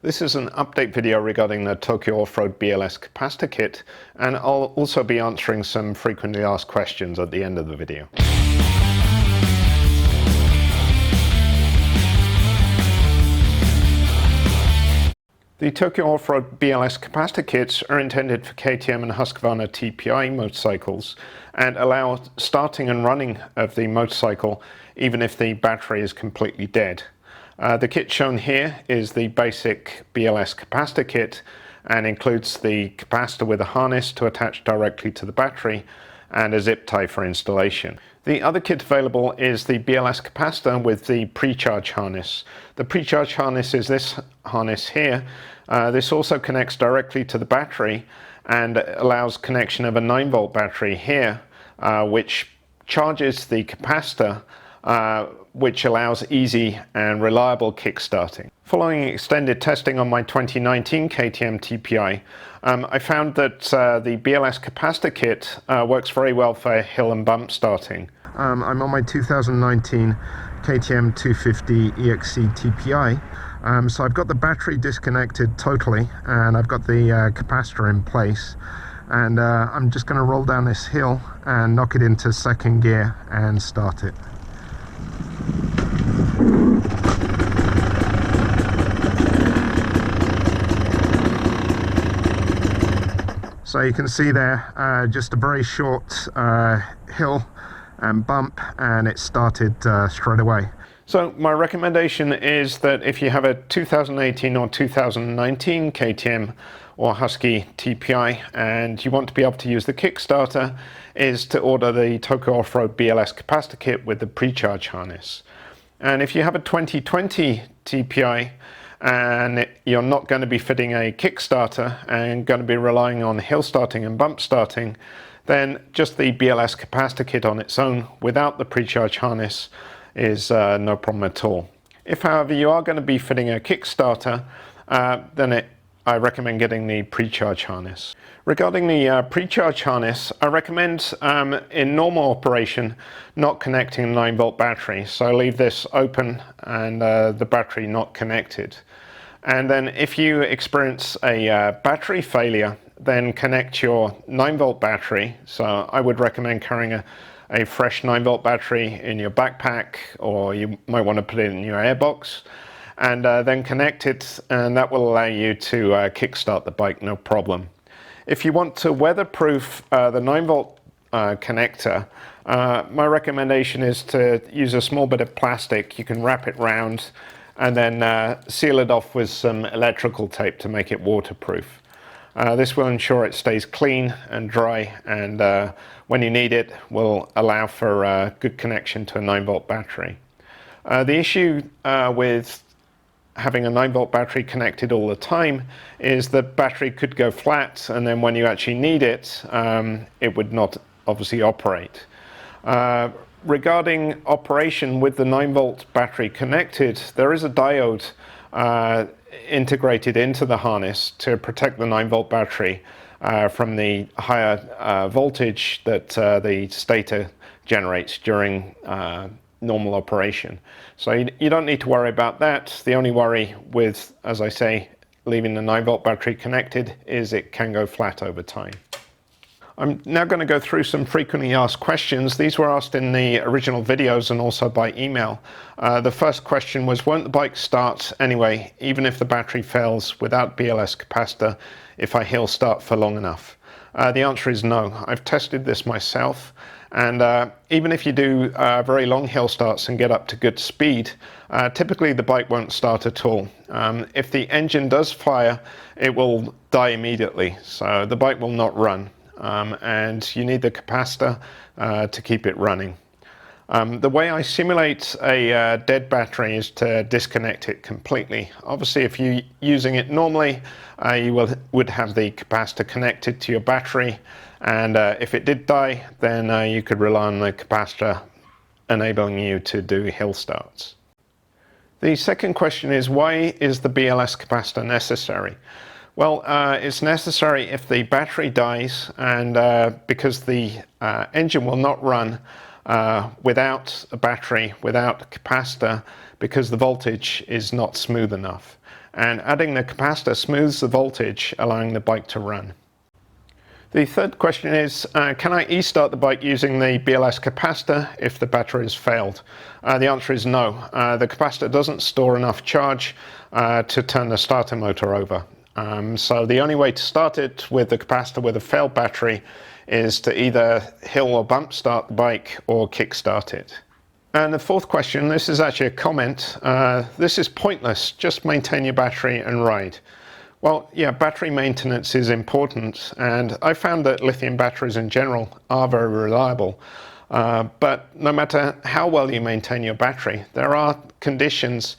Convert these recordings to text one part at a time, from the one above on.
This is an update video regarding the Tokyo Offroad BLS Capacitor kit, and I'll also be answering some frequently asked questions at the end of the video. The Tokyo Offroad BLS Capacitor kits are intended for KTM and Husky TPI motorcycles and allow starting and running of the motorcycle even if the battery is completely dead. The kit shown here is the basic BLS capacitor kit and includes the capacitor with a harness to attach directly to the battery and a zip tie for installation. The other kit available is the BLS capacitor with the pre-charge harness. The pre-charge harness is this harness here. This also connects directly to the battery and allows connection of a 9-volt battery here, which charges the capacitor, which allows easy and reliable kickstarting. Following extended testing on my 2019 KTM TPI, I found that the BLS capacitor kit works very well for hill and bump starting. I'm on my 2019 KTM 250 EXC TPI, so I've got the battery disconnected totally and I've got the capacitor in place, and I'm just going to roll down this hill and knock it into second gear and start it. So you can see there just a very short hill and bump, and it started straight away. So my recommendation is that if you have a 2018 or 2019 KTM or Husky TPI and you want to be able to use the Kickstarter, is to order the Tokyo Offroad BLS Capacitor kit with the pre-charge harness. And if you have a 2020 TPI and you're not going to be fitting a Kickstarter and going to be relying on hill starting and bump starting, then just the BLS capacitor kit on its own without the pre-charge harness is no problem at all. If, however, you are going to be fitting a Kickstarter, then I recommend getting the pre-charge harness. Regarding the pre-charge harness, I recommend in normal operation not connecting a 9-volt battery. So leave this open and the battery not connected. And then if you experience a battery failure, then connect your 9-volt battery. So I would recommend carrying a fresh 9-volt battery in your backpack, or you might want to put it in your airbox, and then connect it, and that will allow you to kickstart the bike no problem. If you want to weatherproof the 9-volt connector, my recommendation is to use a small bit of plastic. You can wrap it round and then seal it off with some electrical tape to make it waterproof. This will ensure it stays clean and dry, and when you need it will allow for good connection to a 9-volt battery. The issue with having a 9-volt battery connected all the time is the battery could go flat, and then when you actually need it, it would not obviously operate. Regarding operation with the 9-volt battery connected, there is a diode integrated into the harness to protect the 9-volt battery from the higher voltage that the stator generates during normal operation. So you don't need to worry about that. The only worry with, as I say, leaving the 9-volt battery connected is it can go flat over time. I'm now going to go through some frequently asked questions. These were asked in the original videos and also by email. The first question was, won't the bike start anyway, even if the battery fails without BLS capacitor, if I hill start for long enough? The answer is no. I've tested this myself, and even if you do very long hill starts and get up to good speed, typically the bike won't start at all. If the engine does fire, it will die immediately, so the bike will not run. And you need the capacitor to keep it running. The way I simulate a dead battery is to disconnect it completely. Obviously, if you're using it normally, you would have the capacitor connected to your battery, and if it did die, then you could rely on the capacitor enabling you to do hill starts. The second question is, why is the BLS capacitor necessary? Well, it's necessary if the battery dies, and because the engine will not run without a battery, without a capacitor, because the voltage is not smooth enough. and adding the capacitor smooths the voltage, allowing the bike to run. The third question is, can I e-start the bike using the BLS capacitor if the battery has failed? The answer is no. The capacitor doesn't store enough charge to turn the starter motor over. So the only way to start it with the capacitor with a failed battery is to either hill or bump start the bike or kick start it. And the fourth question, this is actually a comment. This is pointless. Just maintain your battery and ride. Well, yeah, battery maintenance is important, and I found that lithium batteries in general are very reliable. But no matter how well you maintain your battery, there are conditions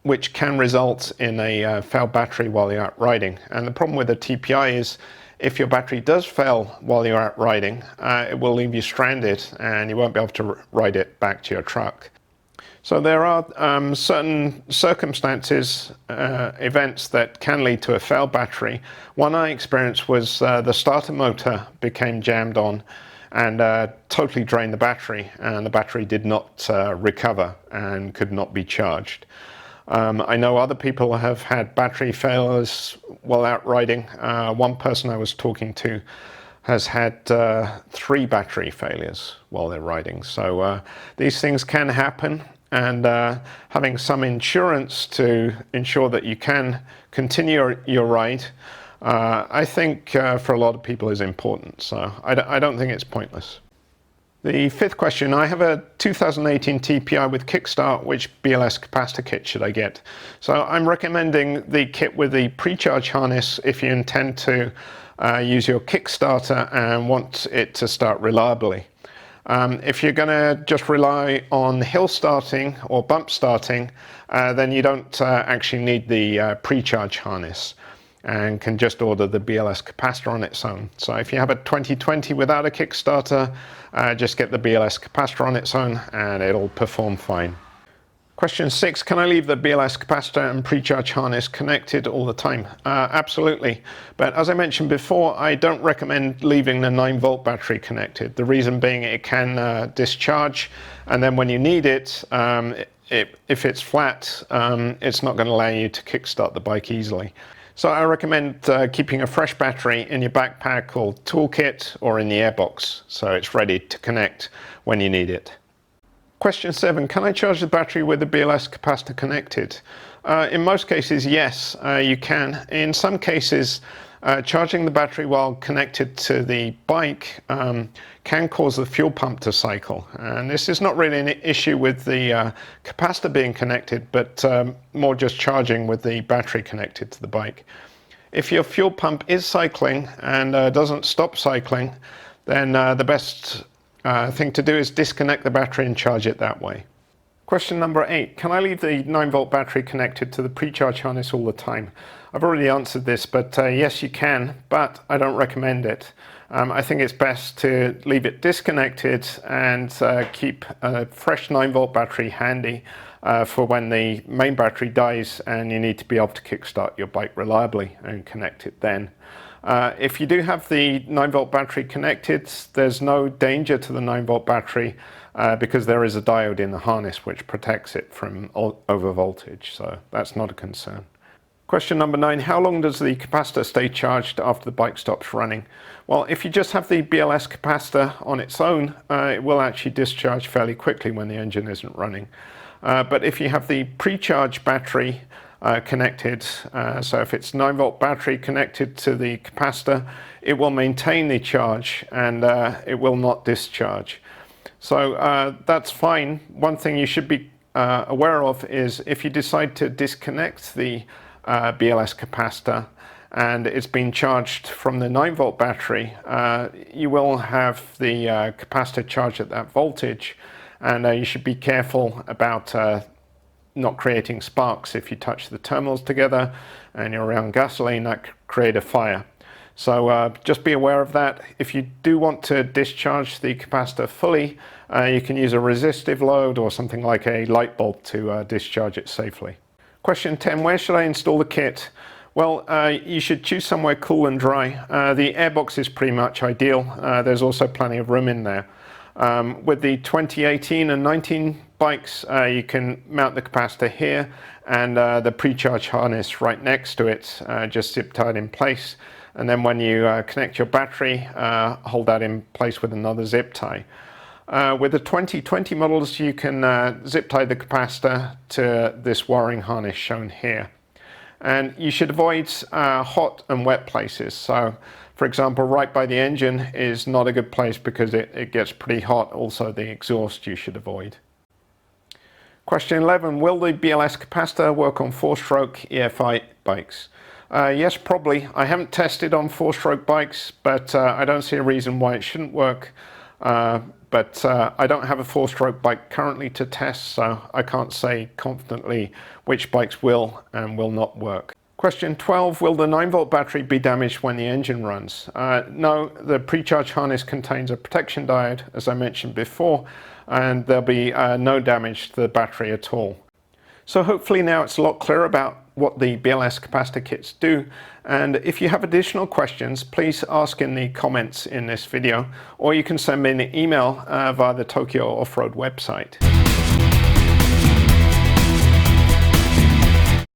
which can result in a failed battery while you're out riding. And the problem with a TPI is if your battery does fail while you're out riding, it will leave you stranded and you won't be able to ride it back to your truck. So there are certain circumstances, events that can lead to a failed battery. One I experienced was the starter motor became jammed on and totally drained the battery, and the battery did not recover and could not be charged. I know other people have had battery failures while out riding. One person I was talking to has had 3 battery failures while they're riding. So these things can happen. And having some insurance to ensure that you can continue your ride, I think for a lot of people is important. So I don't think it's pointless. The fifth question, I have a 2018 TPI with kickstart. Which BLS capacitor kit should I get? So I'm recommending the kit with the pre-charge harness if you intend to use your Kickstarter and want it to start reliably. If you're going to just rely on hill starting or bump starting, then you don't actually need the pre-charge harness and can just order the BLS capacitor on its own. So if you have a 2020 without a Kickstarter, just get the BLS capacitor on its own and it'll perform fine. Question 6, can I leave the BLS capacitor and pre-charge harness connected all the time? Absolutely, but as I mentioned before, I don't recommend leaving the 9-volt battery connected. The reason being it can discharge, and then when you need it, if it's flat, it's not going to allow you to kickstart the bike easily. So I recommend keeping a fresh battery in your backpack or toolkit or in the airbox, so it's ready to connect when you need it. Question 7, can I charge the battery with the BLS capacitor connected? In most cases, yes, you can. In some cases, charging the battery while connected to the bike can cause the fuel pump to cycle. And this is not really an issue with the capacitor being connected, but more just charging with the battery connected to the bike. If your fuel pump is cycling and doesn't stop cycling, then the best thing to do is disconnect the battery and charge it that way. Question number 8, can I leave the 9-volt battery connected to the pre-charge harness all the time? I've already answered this, but yes you can, but I don't recommend it. I think it's best to leave it disconnected and keep a fresh 9-volt battery handy for when the main battery dies and you need to be able to kickstart your bike reliably and connect it then. If you do have the 9-volt battery connected, there's no danger to the 9-volt battery because there is a diode in the harness which protects it from over voltage, so that's not a concern. Question number 9, how long does the capacitor stay charged after the bike stops running? Well, if you just have the BLS capacitor on its own, it will actually discharge fairly quickly when the engine isn't running. But if you have the pre-charge battery connected, so if it's 9-volt battery connected to the capacitor, it will maintain the charge and it will not discharge. So that's fine. One thing you should be aware of is if you decide to disconnect the BLS capacitor and it's been charged from the 9-volt battery, you will have the capacitor charged at that voltage, and you should be careful about not creating sparks. If you touch the terminals together and you're around gasoline, that could create a fire. So just be aware of that. If you do want to discharge the capacitor fully, you can use a resistive load or something like a light bulb to discharge it safely. Question 10, where should I install the kit? Well, you should choose somewhere cool and dry. The airbox is pretty much ideal. There's also plenty of room in there. With the 2018 and 19 bikes, you can mount the capacitor here and the pre-charge harness right next to it, just zip tied in place. And then when you connect your battery, hold that in place with another zip tie. With the 2020 models, you can zip tie the capacitor to this wiring harness shown here. And you should avoid hot and wet places. So, for example, right by the engine is not a good place because it gets pretty hot. Also, the exhaust you should avoid. Question 11, will the BLS capacitor work on 4-stroke EFI bikes? Yes, probably. I haven't tested on 4-stroke bikes, but I don't see a reason why it shouldn't work. But I don't have a 4-stroke bike currently to test, so I can't say confidently which bikes will and will not work. Question 12, will the 9-volt battery be damaged when the engine runs? No, the pre-charge harness contains a protection diode, as I mentioned before, and there'll be no damage to the battery at all. So hopefully now it's a lot clearer about what the BLS capacitor kits do, and if you have additional questions, please ask in the comments in this video, or you can send me an email via the Tokyo Offroad website.